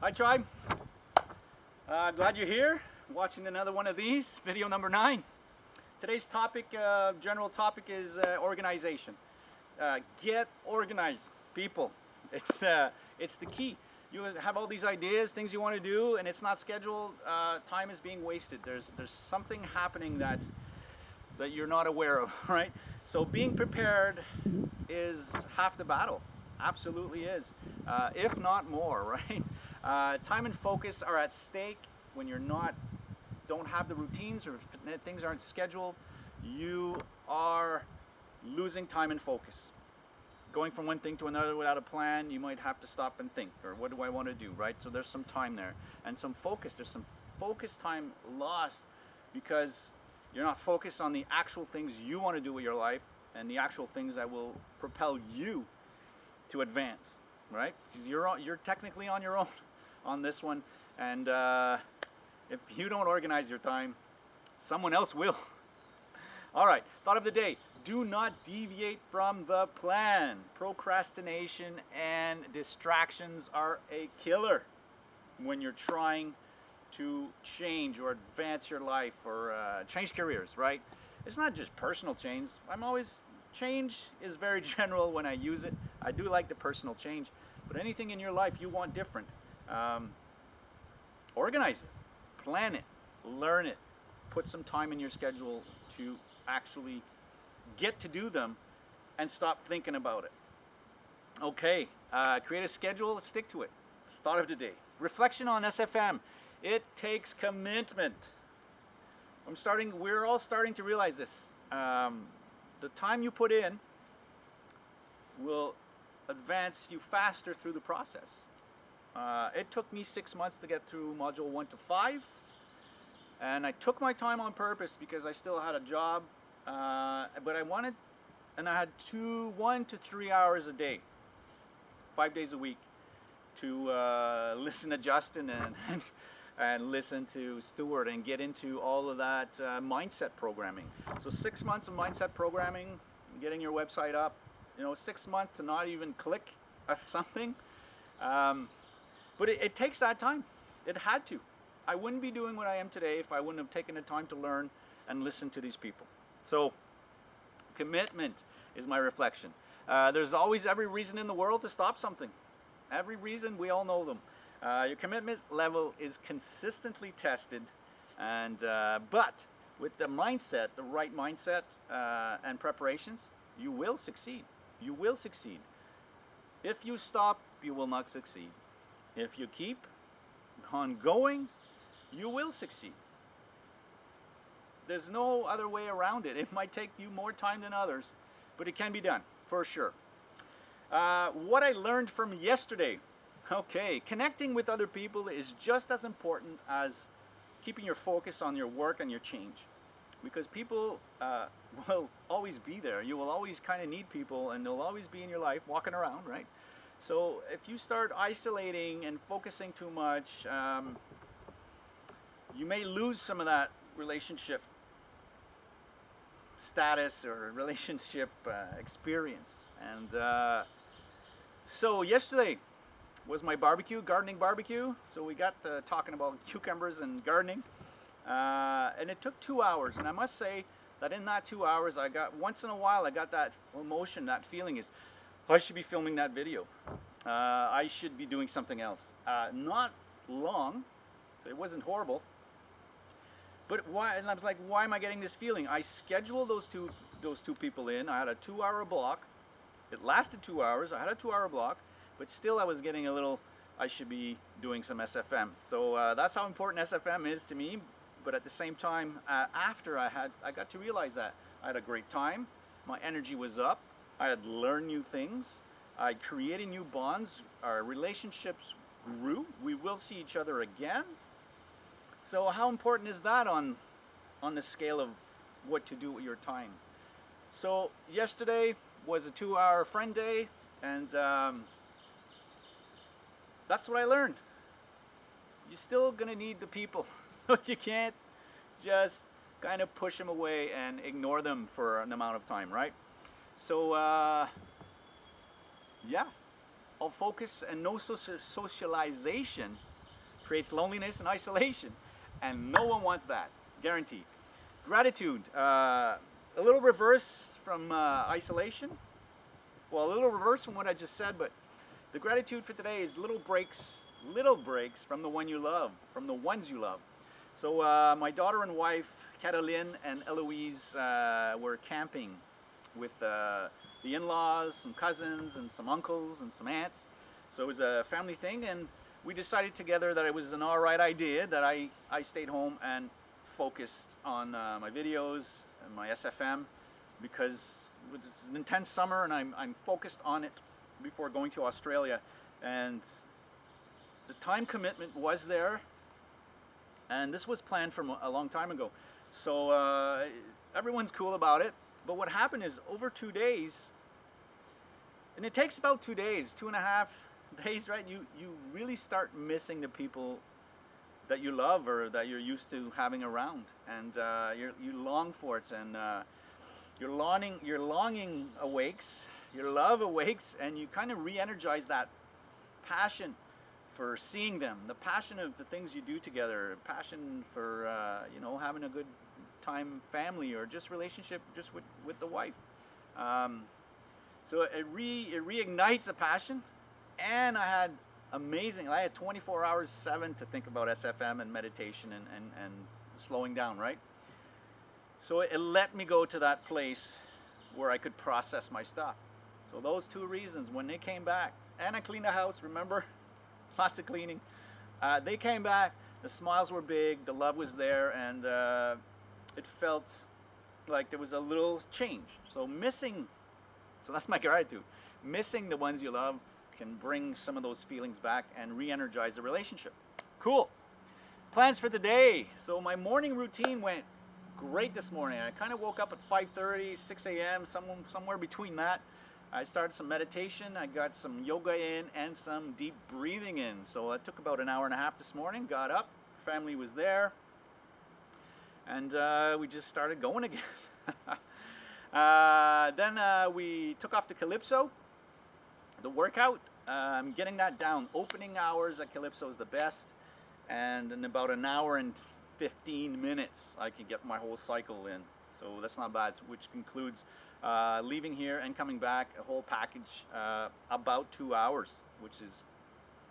Hi tribe, glad you're here watching another one of these, video number 9. Today's topic, general topic is organization. Get organized, people. It's the key. You have all these ideas, things you want to do, and it's not scheduled. Time is being wasted. There's something happening that you're not aware of, right? So being prepared is half the battle. Absolutely is, if not more, right? Time and focus are at stake when you're don't have the routines or things aren't scheduled. You are losing time and focus. Going from one thing to another without a plan, you might have to stop and think, or what do I want to do, right? So there's some time there and some focus. There's some focus time lost because you're not focused on the actual things you want to do with your life and the actual things that will propel you to advance, right? Because you're technically on your own on this one, and if you don't organize your time, someone else will. All right, thought of the day: do not deviate from the plan. Procrastination and distractions are a killer when you're trying to change or advance your life or change careers, right? It's not just personal change. Change is very general when I use it. I do like the personal change, but anything in your life you want different, organize it, plan it, learn it, put some time in your schedule to actually get to do them and stop thinking about it. Okay, create a schedule, stick to it. Thought of today: reflection on SFM. It takes commitment. We're all starting to realize this. The time you put in will advance you faster through the process. It took me 6 months to get through module 1 to 5, and I took my time on purpose because I still had a job, but I had 1 to 3 hours a day, 5 days a week, to listen to Justin and listen to Stuart and get into all of that mindset programming. So 6 months of mindset programming, getting your website up, 6 months to not even click something. But it takes that time. It had to. I wouldn't be doing what I am today if I wouldn't have taken the time to learn and listen to these people. So commitment is my reflection. There's always every reason in the world to stop something. Every reason, we all know them. Your commitment level is consistently tested, and but with the mindset, the right mindset and preparations, you will succeed. You will succeed. If you stop, you will not succeed. If you keep on going, you will succeed. There's no other way around it. It might take you more time than others, but it can be done, for sure. What I learned from yesterday. Okay, connecting with other people is just as important as keeping your focus on your work and your change. Because people will always be there. You will always kind of need people, and they'll always be in your life, walking around, right? So if you start isolating and focusing too much, you may lose some of that relationship status or relationship experience. And so yesterday was my gardening barbecue. So we got talking about cucumbers and gardening, and it took 2 hours. And I must say that in that 2 hours, once in a while I got that emotion, that feeling is, I should be filming that video. I should be doing something else. Not long, so it wasn't horrible. But why? And I was like, why am I getting this feeling? I scheduled those two people in. I had a 2-hour block. It lasted 2 hours. I had a 2-hour block. But still I was getting a little, I should be doing some SFM. So that's how important SFM is to me. But at the same time, after I got to realize that I had a great time. My energy was up. I had learned new things. I created new bonds. Our relationships grew. We will see each other again. So how important is that on the scale of what to do with your time? So yesterday was a 2-hour friend day, and that's what I learned. You're still going to need the people. So you can't just kind of push them away and ignore them for an amount of time, right? So, yeah, all focus and no socialization creates loneliness and isolation, and no one wants that, guaranteed. Gratitude, a little reverse from isolation. Well, a little reverse from what I just said, but the gratitude for today is little breaks from the one you love, from the ones you love. So my daughter and wife, Catalin and Eloise, were camping with the in-laws, some cousins, and some uncles, and some aunts. So it was a family thing, and we decided together that it was an alright idea that I stayed home and focused on my videos and my SFM, because it's an intense summer and I'm focused on it before going to Australia. And the time commitment was there, and this was planned from a long time ago. So everyone's cool about it. But what happened is, over 2 days, and it takes about 2 days, 2.5 days, right? You really start missing the people that you love or that you're used to having around, and you long for it, and your longing awakes, your love awakes, and you kind of re-energize that passion for seeing them, the passion of the things you do together, passion for having a good time, family, or just relationship just with the wife. So it reignites a passion, and I had 24 hours 7 to think about SFM and meditation and slowing down, right? So it let me go to that place where I could process my stuff. So those two reasons, when they came back, and I cleaned the house, remember? Lots of cleaning. They came back, the smiles were big, the love was there, and it felt like there was a little change. So that's my gratitude. Missing the ones you love can bring some of those feelings back and re-energize the relationship. Cool. Plans for today. So my morning routine went great this morning. I kind of woke up at 5:30, 6 a.m., somewhere between that. I started some meditation. I got some yoga in and some deep breathing in. So it took about an hour and a half this morning. Got up, family was there, and we just started going again. Then we took off to Calypso, the workout. I'm getting that down. Opening hours at Calypso is the best, and in about an hour and 15 minutes I can get my whole cycle in. So that's not bad, which includes leaving here and coming back, a whole package, about 2 hours, which is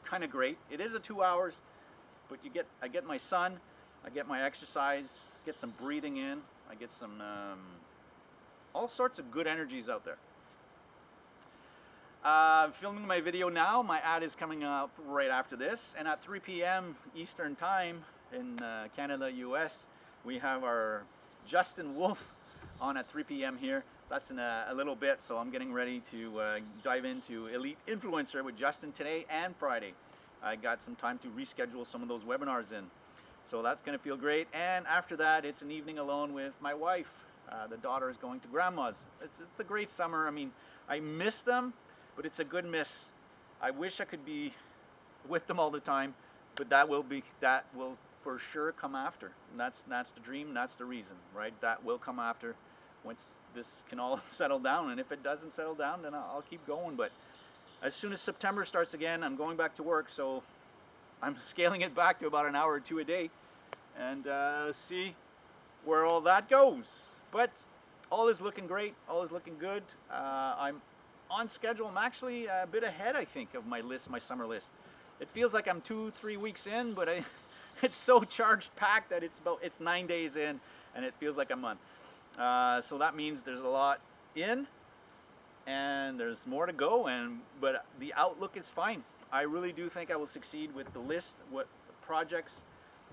kind of great. It is a 2 hours, but I get my sun, I get my exercise, get some breathing in, I get some all sorts of good energies out there. Filming my video now. My ad is coming up right after this, and at 3 p.m. Eastern Time in Canada, US, we have our Justin Wolf on at 3 p.m. here. So that's in a little bit, so I'm getting ready to dive into Elite Influencer with Justin today and Friday. I got some time to reschedule some of those webinars in, so that's going to feel great. And after that, it's an evening alone with my wife. The daughter is going to grandma's. It's a great summer. I mean, I miss them, but it's a good miss. I wish I could be with them all the time, but that will for sure come after. And that's the dream, that's the reason, right? That will come after, once this can all settle down. And if it doesn't settle down, then I'll keep going. But as soon as September starts again, I'm going back to work, so I'm scaling it back to about an hour or two a day, and see where all that goes. But all is looking great, all is looking good. I'm on schedule. I'm actually a bit ahead, I think, of my summer list. It feels like I'm 2-3 weeks in, but it's so charged packed that it's 9 days in, and it feels like a month. So that means there's a lot in, and there's more to go. But the outlook is fine. I really do think I will succeed with the list, what projects,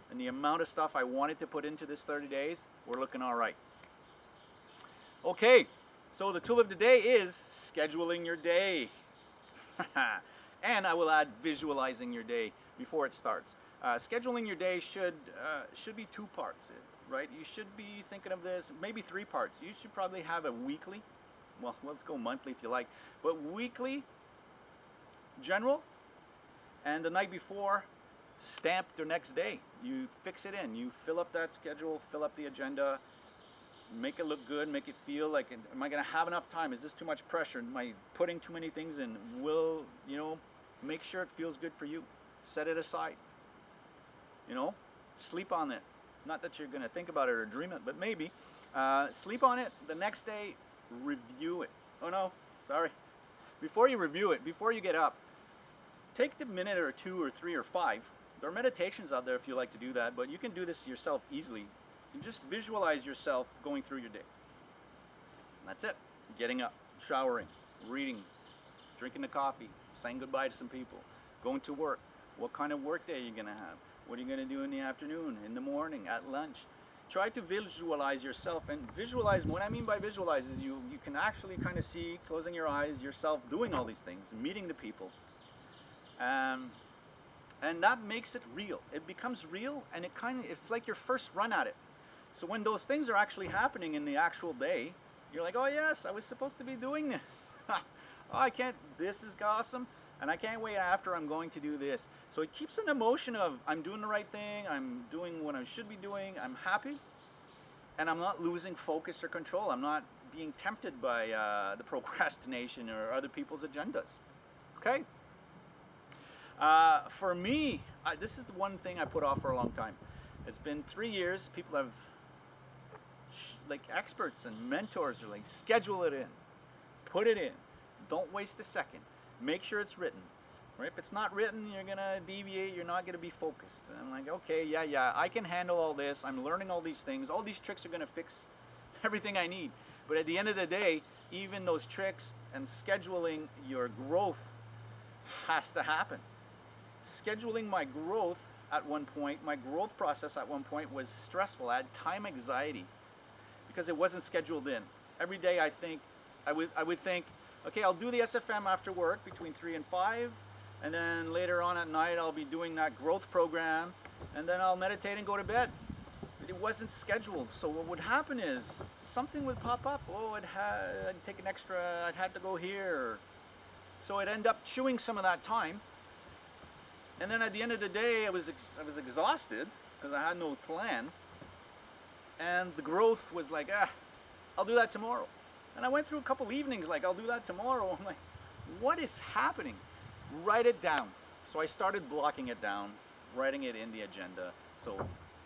and the amount of stuff I wanted to put into this 30 days. We're looking all right. Okay, so the tool of the day is scheduling your day. And I will add visualizing your day before it starts. Scheduling your day should be 2 parts, right? You should be thinking of this, maybe 3 parts. You should probably have a weekly, well, let's go monthly if you like, but weekly, general, and the night before, stamp the next day. You fix it in, you fill up that schedule, fill up the agenda, make it look good, make it feel like, am I going to have enough time? Is this too much pressure? Am I putting too many things in? Make sure it feels good for you. Set it aside. You know, sleep on it. Not that you're going to think about it or dream it, but maybe. Sleep on it. The next day, review it. Oh no, sorry. Before you review it, before you get up, take a minute or 2 or 3 or 5. There are meditations out there if you like to do that, but you can do this yourself easily. You just visualize yourself going through your day. And that's it. Getting up, showering, reading, drinking the coffee, saying goodbye to some people, going to work. What kind of work day are you going to have? What are you going to do in the afternoon, in the morning, at lunch? Try to visualize yourself, and visualize, what I mean by visualize is you can actually kind of see, closing your eyes, yourself doing all these things, meeting the people. And that makes it real. It becomes real, and it's like your first run at it. So when those things are actually happening in the actual day, you're like, oh yes, I was supposed to be doing this. Oh, this is awesome, and I can't wait after I'm going to do this. So it keeps an emotion of, I'm doing the right thing, I'm doing what I should be doing, I'm happy, and I'm not losing focus or control. I'm not being tempted by the procrastination or other people's agendas. Okay? For me, this is the one thing I put off for a long time. It's been 3 years. People have, like experts and mentors are like, schedule it in. Put it in. Don't waste a second. Make sure it's written. Right? If it's not written, you're going to deviate. You're not going to be focused. And I'm like, okay, yeah, I can handle all this. I'm learning all these things. All these tricks are going to fix everything I need. But at the end of the day, even those tricks and scheduling your growth has to happen. Scheduling my growth at one point, my growth process at one point was stressful. I had time anxiety because it wasn't scheduled in. Every day I would think, okay, I'll do the SFM after work between 3 and 5, and then later on at night I'll be doing that growth program, and then I'll meditate and go to bed. But it wasn't scheduled, so what would happen is something would pop up. Oh, I'd take an extra, I'd have to go here. So I'd end up chewing some of that time. And then at the end of the day, I was exhausted because I had no plan. And the growth was like, I'll do that tomorrow. And I went through a couple evenings like, I'll do that tomorrow. I'm like, what is happening? Write it down. So I started blocking it down, writing it in the agenda. So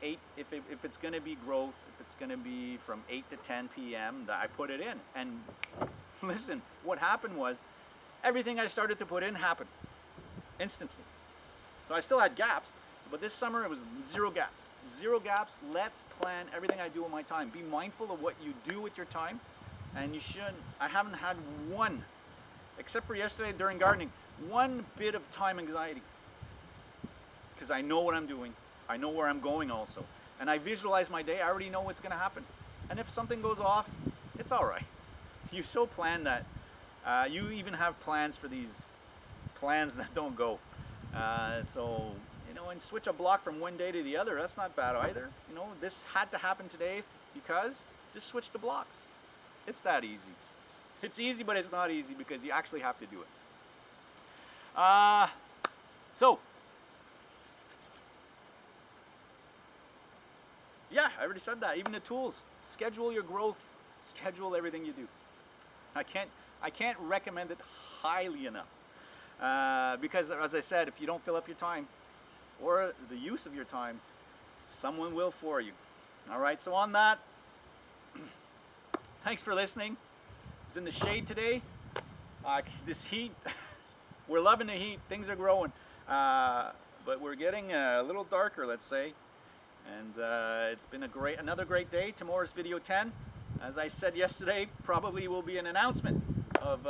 if it's going to be growth, if it's going to be from 8 to 10 p.m., I put it in. And listen, what happened was, everything I started to put in happened instantly. So I still had gaps, but this summer it was 0 gaps. 0 gaps. Let's plan everything I do with my time. Be mindful of what you do with your time, and you shouldn't. I haven't had one, except for yesterday during gardening, one bit of time anxiety, because I know what I'm doing. I know where I'm going also, and I visualize my day. I already know what's going to happen, and if something goes off, it's all right. You so plan that. You even have plans for these plans that don't go. So, and switch a block from one day to the other, that's not bad either. This had to happen today because just switch the blocks. It's that easy. It's easy, but it's not easy because you actually have to do it. Yeah, I already said that. Even the tools. Schedule your growth. Schedule everything you do. I can't recommend it highly enough. Because, as I said, if you don't fill up your time or the use of your time, someone will for you. All right, so on that, thanks for listening. I was in the shade today. This heat, we're loving the heat. Things are growing. But we're getting a little darker, let's say. And it's been another great day. Tomorrow's video 10. As I said yesterday, probably will be an announcement of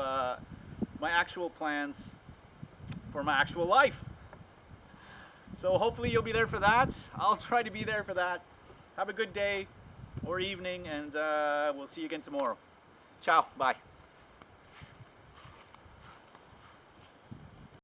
my actual plans for my actual life. So hopefully you'll be there for that. I'll try to be there for that. Have a good day or evening, and we'll see you again tomorrow. Ciao. Bye.